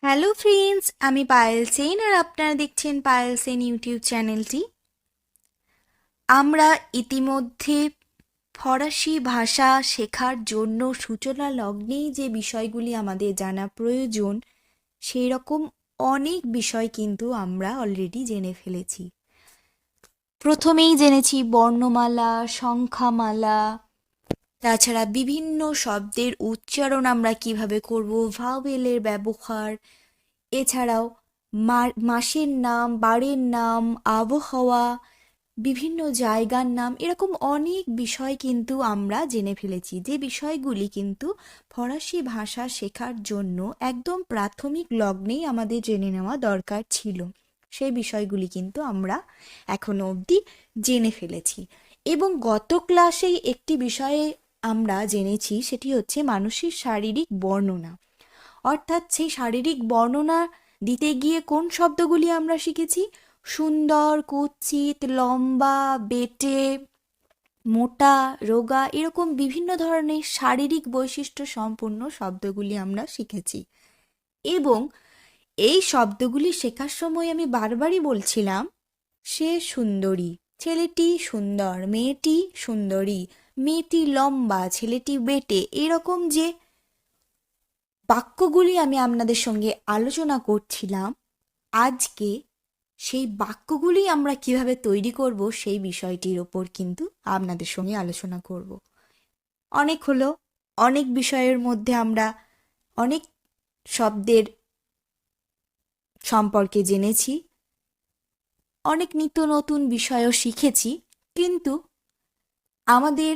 Hello friends, আমি পায়েল সেন আর আপনারা দেখছেন পায়েল সেন ইউটিউব চ্যানেলটি। আমরা ইতিমধ্যে ফরাসি ভাষা শেখার জন্য সূচনা লগ্নেই যে বিষয়গুলি আমাদের জানা প্রয়োজন সেই রকম অনেক বিষয় কিন্তু আমরা অলরেডি জেনে ফেলেছি। প্রথমেই জেনেছি বর্ণমালা, সংখ্যামালা, তাছাড়া বিভিন্ন শব্দের উচ্চারণ আমরা কিভাবে করব, ভাওয়েলের ব্যবহার, এছাড়াও মাসের নাম, বারের নাম, আবহাওয়া, বিভিন্ন জায়গার নাম, এরকম অনেক বিষয় কিন্তু আমরা জেনে ফেলেছি, যে বিষয়গুলি কিন্তু ফরাসি ভাষা শেখার জন্য একদম প্রাথমিক লগ্নেই আমাদের জেনে নেওয়া দরকার ছিল। সেই বিষয়গুলি কিন্তু আমরা এখনো অবধি জেনে ফেলেছি। এবং গত ক্লাসেই একটি বিষয়ে আমরা জেনেছি, সেটি হচ্ছে মানুষের শারীরিক বর্ণনা। অর্থাৎ সেই শারীরিক বর্ণনা দিতে গিয়ে কোন শব্দগুলি আমরা শিখেছি? সুন্দর, কুৎসিত, লম্বা, বেঁটে, মোটা, রোগা, এরকম বিভিন্ন ধরনের শারীরিক বৈশিষ্ট্য সম্পন্ন শব্দগুলি আমরা শিখেছি। এবং এই শব্দগুলি শেখার সময় আমি বারবারই বলছিলাম, সে সুন্দরী, ছেলেটি সুন্দর, মেয়েটি সুন্দরী, মেয়েটি লম্বা, ছেলেটি বেঁটে, এরকম যে বাক্যগুলি আমি আপনাদের সঙ্গে আলোচনা করছিলাম, আজকে সেই বাক্যগুলি আমরা কিভাবে তৈরি করব সেই বিষয়টির ওপর কিন্তু আপনাদের সঙ্গে আলোচনা করব। অনেক হলো, অনেক বিষয়ের মধ্যে আমরা অনেক শব্দের সম্পর্কে জেনেছি, অনেক নিত্য নতুন বিষয়ও শিখেছি, কিন্তু আমাদের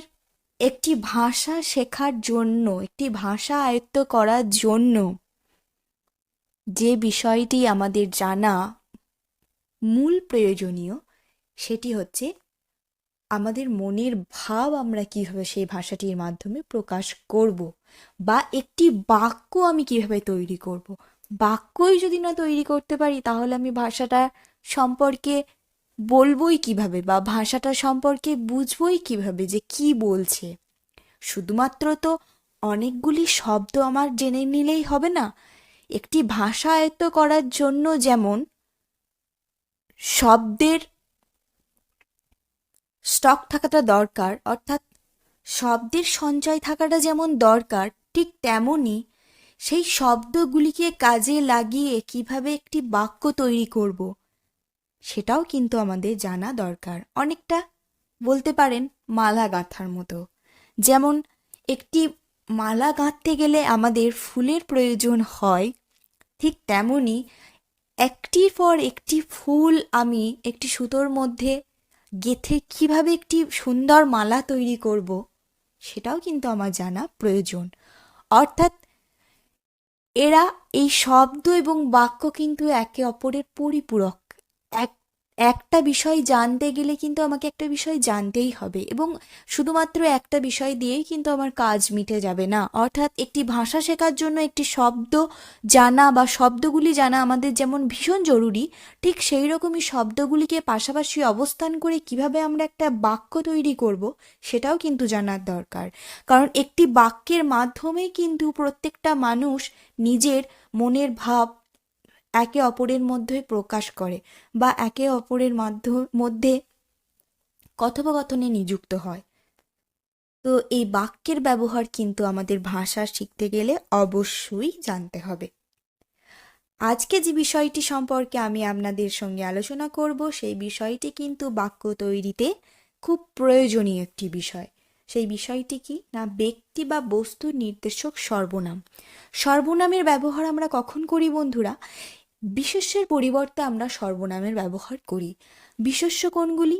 একটি ভাষা শেখার জন্য, একটি ভাষা আয়ত্ত করার জন্য যে বিষয়টি আমাদের জানা মূল প্রয়োজনীয়, সেটি হচ্ছে আমাদের মনের ভাব আমরা কীভাবে সেই ভাষাটির মাধ্যমে প্রকাশ করব, বা একটি বাক্য আমি কিভাবে তৈরি করব। বাক্যই যদি না তৈরি করতে পারি, তাহলে আমি ভাষাটা সম্পর্কে বলবই কিভাবে, বা ভাষাটা সম্পর্কে বুঝবই কিভাবে যে কি বলছে। শুধুমাত্র তো অনেকগুলি শব্দ আমার জেনে নিলেই হবে না। একটি ভাষা আয়ত্ত করার জন্য যেমন শব্দের স্টক থাকাটা দরকার, অর্থাৎ শব্দের সঞ্চয় থাকাটা যেমন দরকার, ঠিক তেমনই সেই শব্দগুলিকে কাজে লাগিয়ে কিভাবে একটি বাক্য তৈরি করব সেটাও কিন্তু আমাদের জানা দরকার। অনেকটা বলতে পারেন মালা গাঁথার মতো। যেমন একটি মালা গাঁথতে গেলে আমাদের ফুলের প্রয়োজন হয়, ঠিক তেমনই একটির পর একটি ফুল আমি একটি সুতোর মধ্যে গেঁথে কিভাবে একটি সুন্দর মালা তৈরি করব সেটাও কিন্তু আমার জানা প্রয়োজন। অর্থাৎ এরা, এই শব্দ এবং বাক্য কিন্তু একে অপরের পরিপূরক। একটা বিষয় জানতে গেলে কিন্তু আমাকে একটা বিষয় জানতেই হবে, এবং শুধুমাত্র একটা বিষয় দিয়েই কিন্তু আমার কাজ মিটে যাবে না। অর্থাৎ একটি ভাষা শেখার জন্য একটি শব্দ জানা বা শব্দগুলি জানা আমাদের যেমন ভীষণ জরুরি, ঠিক সেই রকমই শব্দগুলিকে পাশাপাশি অবস্থান করে কিভাবে আমরা একটা বাক্য তৈরি করব সেটাও কিন্তু জানার দরকার। কারণ একটি বাক্যের মাধ্যমেই কিন্তু প্রত্যেকটা মানুষ নিজের মনের ভাব একে অপরের মধ্যে প্রকাশ করে, বা একে অপরের মধ্যে কথোপকথনে নিযুক্ত হয়। তো এই বাক্যের ব্যবহার কিন্তু আমাদের ভাষা শিখতে গেলে অবশ্যই জানতে হবে। আজকে যে বিষয়টি সম্পর্কে আমি আপনাদের সঙ্গে আলোচনা করব, সেই বিষয়টি কিন্তু বাক্য তৈরিতে খুব প্রয়োজনীয় একটি বিষয়। সেই বিষয়টি কি না, ব্যক্তি বা বস্তুর নির্দেশক সর্বনাম। সর্বনামের ব্যবহার আমরা কখন করি বন্ধুরা? বিশেষ্যের পরিবর্তে আমরা সর্বনামের ব্যবহার করি। বিশেষ্য কোনগুলি?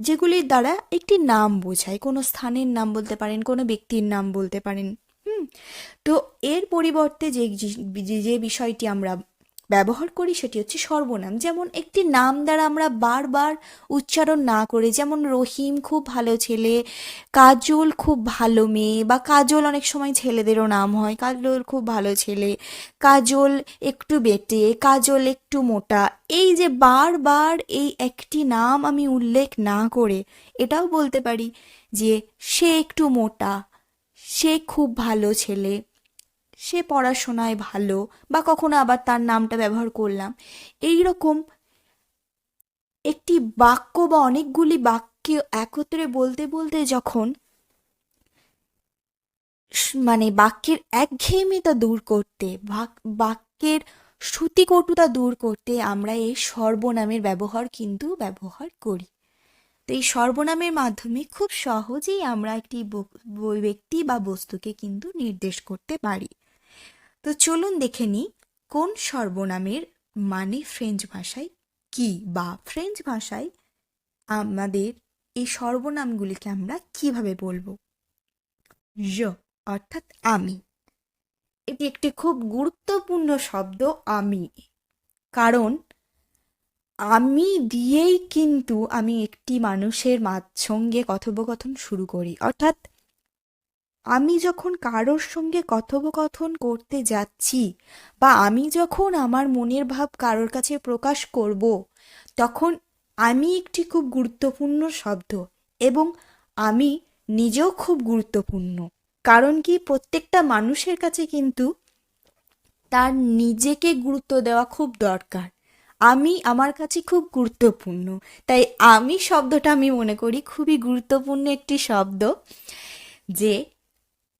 যেগুলির দ্বারা একটি নাম বোঝায়, কোনো স্থানের নাম বলতে পারেন, কোনো ব্যক্তির নাম বলতে পারেন। তো এর পরিবর্তে যে যে বিষয়টি আমরা ব্যবহার করি সেটি হচ্ছে সর্বনাম। যেমন একটি নাম দ্বারা আমরা বারবার উচ্চারণ না করে, যেমন রহিম খুব ভালো ছেলে, কাজল খুব ভালো মেয়ে, বা কাজল অনেক সময় ছেলেদেরও নাম হয়, কাজল খুব ভালো ছেলে, কাজল একটু বেটে, কাজল একটু মোটা, এই যে বারবার এই একটি নাম আমি উল্লেখ না করে এটাও বলতে পারি যে সে একটু মোটা, সে খুব ভালো ছেলে, সে পড়াশোনায় ভালো, বা কখনো আবার তার নামটা ব্যবহার করলাম। এই রকম একটি বাক্য বা অনেকগুলি বাক্য একত্রে বলতে বলতে যখন মানে বাক্যের একঘেয়েমিতা দূর করতে, বাক্যের শ্রুতিকটুতা দূর করতে আমরা এই সর্বনামের ব্যবহার কিন্তু ব্যবহার করি। তো এই সর্বনামের মাধ্যমে খুব সহজেই আমরা একটি ব্যক্তি বা বস্তুকে কিন্তু নির্দেশ করতে পারি। তো চলুন দেখে নিই কোন সর্বনামের মানে ফ্রেঞ্চ ভাষায় কি, বা ফ্রেঞ্চ ভাষায় আমাদের এই সর্বনামগুলিকে আমরা কিভাবে বলবো। জ অর্থাৎ আমি, এটি একটি খুব গুরুত্বপূর্ণ শব্দ আমি, কারণ আমি দিয়েই কিন্তু আমি একটি মানুষের সঙ্গে কথোপকথন শুরু করি। অর্থাৎ আমি যখন কারোর সঙ্গে কথোপকথন করতে যাচ্ছি, বা আমি যখন আমার মনের ভাব কারোর কাছে প্রকাশ করব, তখন আমি একটি খুব গুরুত্বপূর্ণ শব্দ, এবং আমি নিজেও খুব গুরুত্বপূর্ণ। কারণ কি, প্রত্যেকটা মানুষের কাছে কিন্তু তার নিজেকে গুরুত্ব দেওয়া খুব দরকার। আমি আমার কাছে খুব গুরুত্বপূর্ণ, তাই আমি শব্দটা আমি মনে করি খুবই গুরুত্বপূর্ণ একটি শব্দ। যে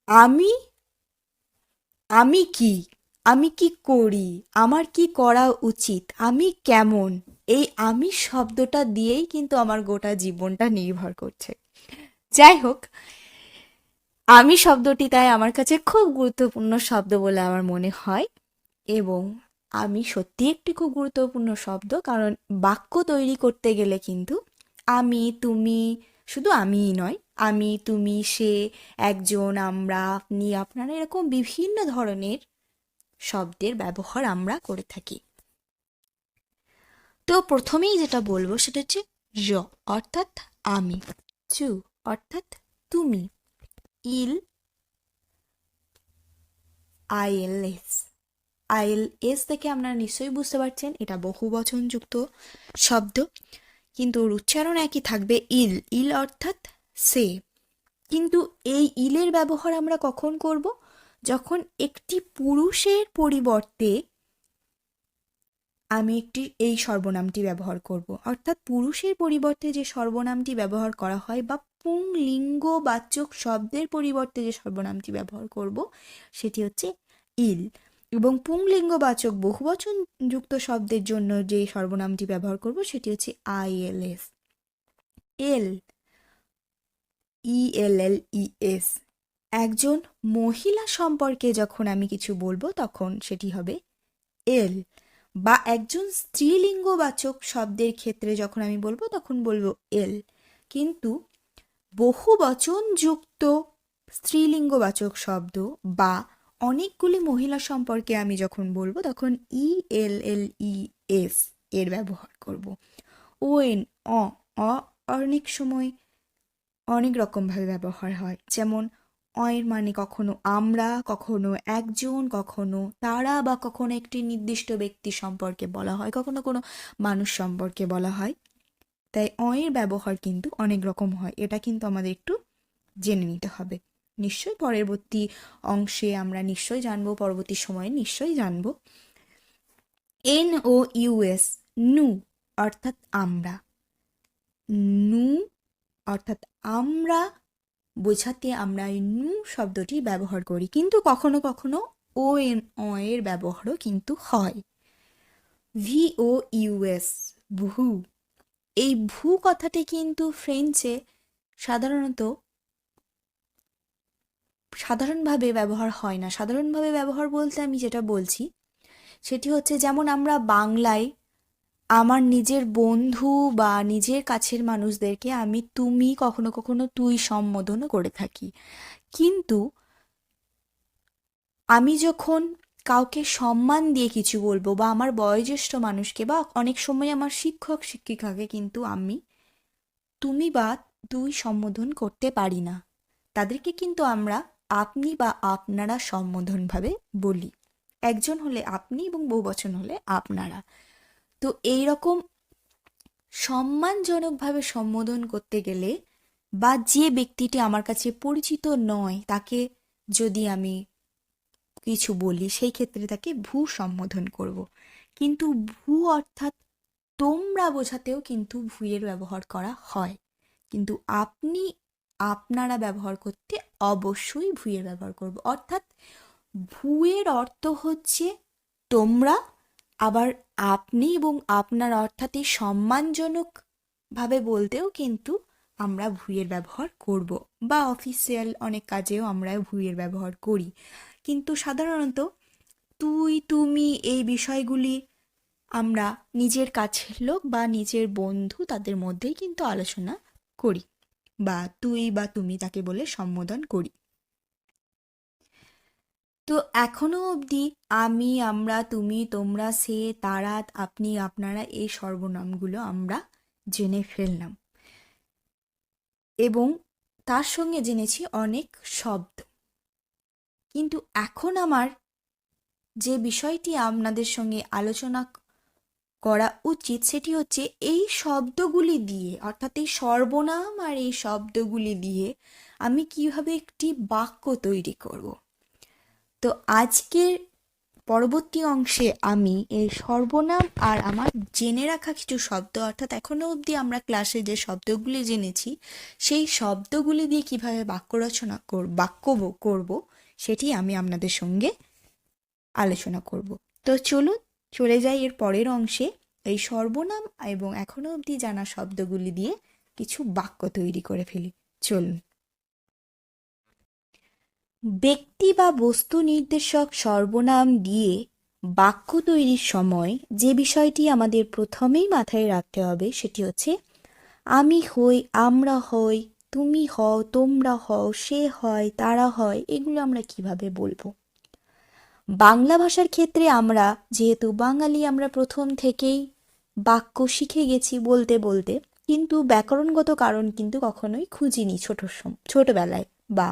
আমি, আমি কি, আমি কি করি, আমার কি করা উচিত, আমি কেমন, এই আমি শব্দটা দিয়েই কিন্তু আমার গোটা জীবনটা নির্ভর করছে। যাই হোক, আমি শব্দটি তাই আমার কাছে খুব গুরুত্বপূর্ণ শব্দ বলে আমার মনে হয়, এবং আমি সত্যি একটি খুব গুরুত্বপূর্ণ শব্দ, কারণ বাক্য তৈরি করতে গেলে কিন্তু আমি, তুমি, শুধু আমিই নয়, আমি, তুমি, সে, একজন, আমরা, আপনি, আপনারা, এরকম বিভিন্ন ধরনের শব্দের ব্যবহার আমরা করে থাকি। তো প্রথমেই যেটা বলবো সেটা হচ্ছে জ অর্থাৎ আমি, চু অর্থাৎ তুমি, ইল, আইএলএস, আইএলএস থেকে আপনারা নিশ্চয়ই বুঝতে পারছেন এটা বহুবচনযুক্ত শব্দ, কিন্তু ওর উচ্চারণ একই থাকবে, ইল, ইল অর্থাৎ সে। কিন্তু এই ইলের ব্যবহার আমরা কখন করব? যখন একটি পুরুষের পরিবর্তে আমি একটি এই সর্বনামটি ব্যবহার করব। অর্থাৎ পুরুষের পরিবর্তে যে সর্বনামটি ব্যবহার করা হয়, বা পুংলিঙ্গবাচক শব্দের পরিবর্তে যে সর্বনামটি ব্যবহার করব, সেটি হচ্ছে ইল। এবং পুংলিঙ্গবাচক বহুবচনযুক্ত শব্দের জন্য যে সর্বনামটি ব্যবহার করব সেটি হচ্ছে আইএলএস, এল, ইএলএলইএস। একজন মহিলা সম্পর্কে যখন আমি কিছু বলবো তখন সেটি হবে এল, বা একজন স্ত্রীলিঙ্গবাচক শব্দের ক্ষেত্রে যখন আমি বলবো তখন বলবো এল। কিন্তু বহুবচনযুক্ত স্ত্রীলিঙ্গবাচক শব্দ বা অনেকগুলি মহিলা সম্পর্কে আমি যখন বলবো তখন ইএলএলইএস এর ব্যবহার করব। ওএন, অনেক সময় অনেক রকমভাবে ব্যবহার হয়, যেমন অয়ের মানে কখনো আমরা, কখনো একজন, কখনো তারা, বা কখনো একটি নির্দিষ্ট ব্যক্তি সম্পর্কে বলা হয়, কখনো কোনো মানুষ সম্পর্কে বলা হয়। তাই অয়ের ব্যবহার কিন্তু অনেক রকম হয়, এটা কিন্তু আমাদের একটু জেনে নিতে হবে। নিশ্চয়ই পরবর্তী অংশে আমরা নিশ্চয়ই জানবো, পরবর্তী সময়ে নিশ্চয়ই জানবো। এন ও ইউএস, নু অর্থাৎ আমরা, নু অর্থাৎ আমরা বোঝাতে আমরা এই নু শব্দটি ব্যবহার করি, কিন্তু কখনো কখনো ও এন অ এর ব্যবহারও কিন্তু হয়। ভি ও ইউএস, ভু, এই ভু কথাটি কিন্তু ফ্রেঞ্চে সাধারণভাবে ব্যবহার হয় না। সাধারণভাবে ব্যবহার বলতে আমি যেটা বলছি সেটি হচ্ছে, যেমন আমরা বাংলায় আমার নিজের বন্ধু বা নিজের কাছের মানুষদেরকে আমি তুমি, কখনো কখনো তুই সম্বোধনও করে থাকি। কিন্তু আমি যখন কাউকে সম্মান দিয়ে কিছু বলবো, বা আমার বয়োজ্যেষ্ঠ মানুষকে, বা অনেক সময় আমার শিক্ষক শিক্ষিকাকে কিন্তু আমি তুমি বা তুই সম্বোধন করতে পারি না, তাদেরকে কিন্তু আমরা আপনি বা আপনারা সম্বোধনভাবে বলি। একজন হলে আপনি এবং বহুবচন হলে আপনারা। তো এই রকম সম্মানজনকভাবে সম্বোধন করতে গেলে, বা যে ব্যক্তিটি আমার কাছে পরিচিত নয় তাকে যদি আমি কিছু বলি সেই ক্ষেত্রে তাকে ভূ সম্বোধন করব। কিন্তু ভূ অর্থাৎ তোমরা বোঝাতেও কিন্তু ভূয়ের ব্যবহার করা হয়, কিন্তু আপনি আপনারা ব্যবহার করতে অবশ্যই ভূয়ের ব্যবহার করব। অর্থাৎ ভূয়ের অর্থ হচ্ছে তোমরা, আবার আপনি এবং আপনার অর্থাৎ এই সম্মানজনক ভাবে বলতেও কিন্তু আমরা ভূয়ের ব্যবহার করব, বা অফিসিয়াল অনেক কাজেও আমরা ভূয়ের ব্যবহার করি। কিন্তু সাধারণত তুই তুমি এই বিষয়গুলি আমরা নিজের কাছের লোক বা নিজের বন্ধু তাদের মধ্যেই কিন্তু আলোচনা করি, বা তুই বা তুমি তাকে বলে সম্বোধন করি। তো এখনো অবধি আমি, আমরা, তুমি, তোমরা, সে, তারা, আপনি, আপনারা এই সর্বনামগুলো আমরা জেনে ফেললাম, এবং তার সঙ্গে জেনেছি অনেক শব্দ। কিন্তু এখন আমার যে বিষয়টি আপনাদের সঙ্গে আলোচনা করা উচিত সেটি হচ্ছে এই শব্দগুলি দিয়ে, অর্থাৎ এই সর্বনাম আর এই শব্দগুলি দিয়ে আমি কিভাবে একটি বাক্য তৈরি করব। তো আজকের পরবর্তী অংশে আমি এই সর্বনাম আর আমার জেনে রাখা কিছু শব্দ, অর্থাৎ এখনো অবধি আমরা ক্লাসে যে শব্দগুলি জেনেছি সেই শব্দগুলি দিয়ে কিভাবে বাক্য রচনা করব সেটি আমি আপনাদের সঙ্গে আলোচনা করব। তো চলুন চলে যাই এর পরের অংশে, এই সর্বনাম এবং এখনো অবধি জানা শব্দগুলি দিয়ে কিছু বাক্য তৈরি করে ফেলি। চলুন। ব্যক্তি বা বস্তু নির্দেশক সর্বনাম দিয়ে বাক্য তৈরির সময় যে বিষয়টি আমাদের প্রথমেই মাথায় রাখতে হবে সেটি হচ্ছে আমি হই, আমরা হই, তুমি হও, তোমরা হও, সে হয়, তারা হয়, এগুলো আমরা কিভাবে বলবো। বাংলা ভাষার ক্ষেত্রে আমরা যেহেতু বাঙালি, আমরা প্রথম থেকেই বাক্য শিখে গেছি বলতে বলতে, কিন্তু ব্যাকরণগত কারণ কিন্তু কখনোই খুঁজিনি ছোটবেলায় বা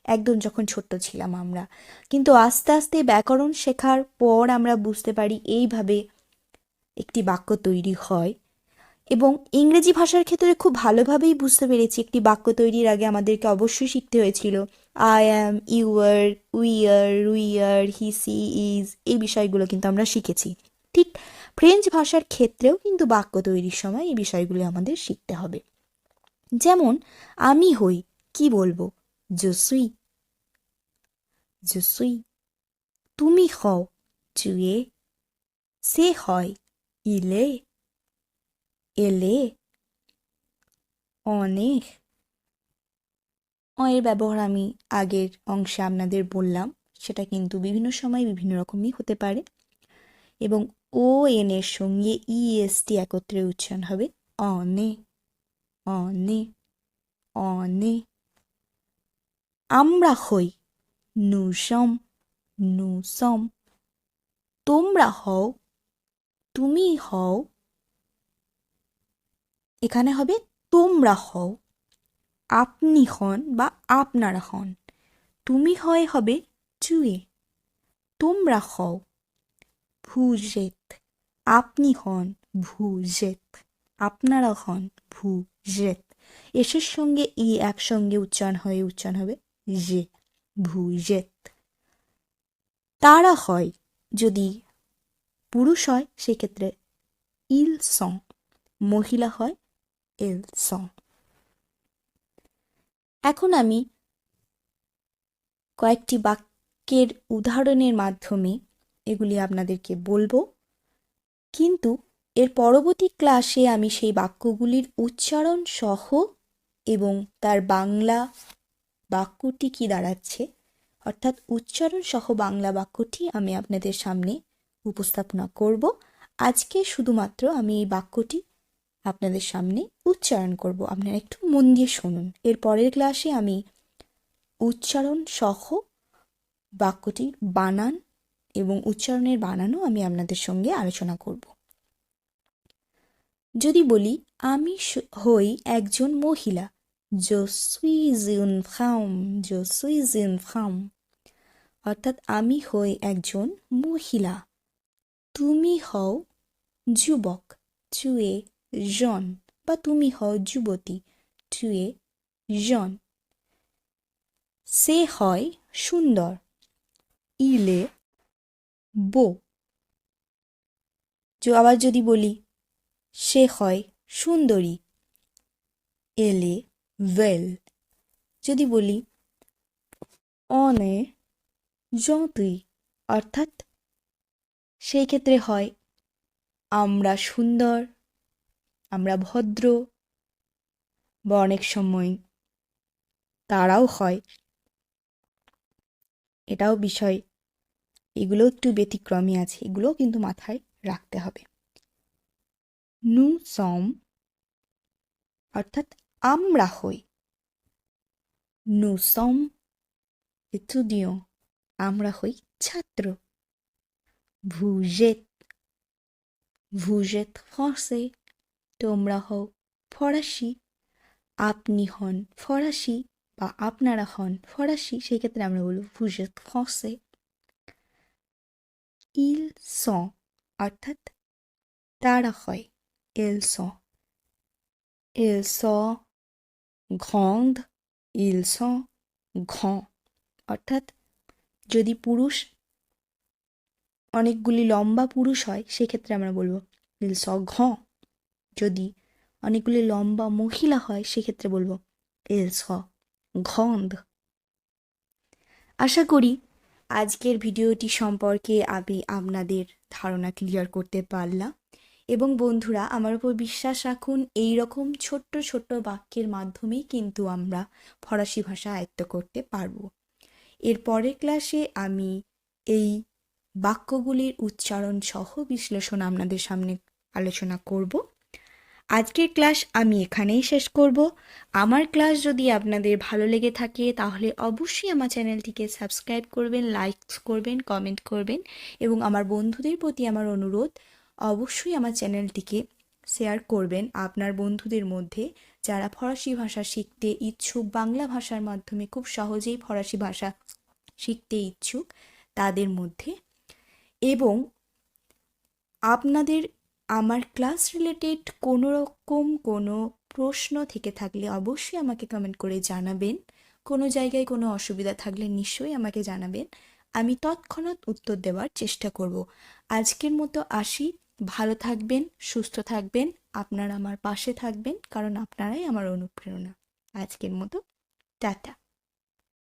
একদম যখন ছোট্ট ছিলাম আমরা। কিন্তু আস্তে আস্তে ব্যাকরণ শেখার পর আমরা বুঝতে পারি এইভাবে একটি বাক্য তৈরি হয়, এবং ইংরেজি ভাষার ক্ষেত্রে খুব ভালোভাবেই বুঝতে পেরেছি একটি বাক্য তৈরির আগে আমাদেরকে অবশ্যই শিখতে হয়েছিল I am, you are, we are, he she is, এই বিষয়গুলো কিন্তু আমরা শিখেছি। ঠিক ফ্রেঞ্চ ভাষার ক্ষেত্রেও কিন্তু বাক্য তৈরির সময় এই বিষয়গুলো আমাদের শিখতে হবে। যেমন আমি হই, কি বলবো, je suis, je suis। তুমি হও, tu es। সে হয়, il est, elle est, on est। এর ব্যবহার আমি আগের অংশে আপনাদের বললাম, সেটা কিন্তু বিভিন্ন সময় বিভিন্ন রকমই হতে পারে, এবং ও এন এর সঙ্গে ইএসটি একত্রে উচ্চারণ হবে অনে, অনে, অনে। আমরা হই, নুসম, নুসম। তোমরা হও, তুমি হও, এখানে হবে তোমরা হও। আপনি হন বা আপনারা হন, তুমি হয় হবে চুয়ে, তোমরা হও ভুজেত, আপনি হন ভুজেত, আপনারা হন ভুজেত। এসের সঙ্গে ই একসঙ্গে উচ্চারণ হবে যে, ভুজেত। তারা হয়, যদি পুরুষ হয় সেক্ষেত্রে ইল সং, মহিলা হয় এল সং। এখন আমি কয়েকটি বাক্যের উদাহরণের মাধ্যমে এগুলি আপনাদেরকে বলবো, কিন্তু এর পরবর্তী ক্লাসে আমি সেই বাক্যগুলির উচ্চারণ সহ এবং তার বাংলা বাক্যটি কি দাঁড়াচ্ছে, অর্থাৎ উচ্চারণ সহ বাংলা বাক্যটি আমি আপনাদের সামনে উপস্থাপনা করব। আজকে শুধুমাত্র আমি এই বাক্যটি আপনাদের সামনে উচ্চারণ করব, আপনারা একটু মন দিয়ে শুনুন। এর পরের ক্লাসে আমি উচ্চারণ সহ বাক্যটির বানান এবং উচ্চারণের বানানও আমি আপনাদের সঙ্গে আলোচনা করব। যদি বলি আমি হই একজন মহিলা, je suis une femme, je suis une femme, অর্থাৎ আমি হই একজন মহিলা। তুমি হও যুবক, tu es jeune, বা তুমি হও যুবতী, tu es jeune। সে হয় সুন্দর, il est beau। আবার যদি বলি সে হয় সুন্দরী, elle est belle। যদি বলি on est gentil, অর্থাৎ সেই ক্ষেত্রে হয় আমরা সুন্দর, আমরা ভদ্র, বা অনেক সময় তারাও হয়, এটাও বিষয়। এগুলো একটু ব্যতিক্রমী আছে, এগুলোও কিন্তু মাথায় রাখতে হবে। nous sommes, অর্থাৎ আমরা হই, nous sommes étudiants, আমরা হই ছাত্র। vous êtes français, তোমরা হও ফরাসি, আপনি হন ফরাসি বা আপনারা হন ফরাসি, সেই ক্ষেত্রে আমরা বলব vous êtes français। ils sont, অর্থাৎ তারা হয় ils sont grands, ils sont grands, অর্থাৎ যদি পুরুষ অনেকগুলি লম্বা পুরুষ হয় সেক্ষেত্রে আমরা বলবো ils sont grands। যদি অনেকগুলি লম্বা মহিলা হয় সেক্ষেত্রে বলবো ils sont grandes। আশা করি আজকের ভিডিওটি সম্পর্কে আমি আপনাদের ধারণা ক্লিয়ার করতে পারলাম, এবং বন্ধুরা আমার উপর বিশ্বাস রাখুন, এই রকম ছোট্ট ছোট্ট বাক্যের মাধ্যমেই কিন্তু আমরা ফরাসি ভাষা আয়ত্ত করতে পারবো। এর পরের ক্লাসে আমি এই বাক্যগুলির উচ্চারণ সহ বিশ্লেষণ আপনাদের সামনে আলোচনা করব। আজকের ক্লাস আমি এখানেই শেষ করব। আমার ক্লাস যদি আপনাদের ভালো লেগে থাকে তাহলে অবশ্যই আমার চ্যানেলটিকে সাবস্ক্রাইব করবেন, লাইক করবেন, কমেন্ট করবেন, এবং আমার বন্ধুদের প্রতি আমার অনুরোধ, অবশ্যই আমার চ্যানেলটিকে শেয়ার করবেন আপনার বন্ধুদের মধ্যে যারা ফরাসি ভাষা শিখতে ইচ্ছুক, বাংলা ভাষার মাধ্যমে খুব সহজেই ফরাসি ভাষা শিখতে ইচ্ছুক তাদের মধ্যে। এবং আপনাদের আমার ক্লাস রিলেটেড কোনো রকম কোনো প্রশ্ন থেকে থাকলে অবশ্যই আমাকে কমেন্ট করে জানাবেন। কোনো জায়গায় কোনো অসুবিধা থাকলে নিশ্চয়ই আমাকে জানাবেন, আমি তৎক্ষণাৎ উত্তর দেওয়ার চেষ্টা করব। আজকের মতো আসি, ভালো থাকবেন, সুস্থ থাকবেন, আপনারা আমার পাশে থাকবেন, কারণ আপনারাই আমার অনুপ্রেরণা। আজকের মতো টাটা।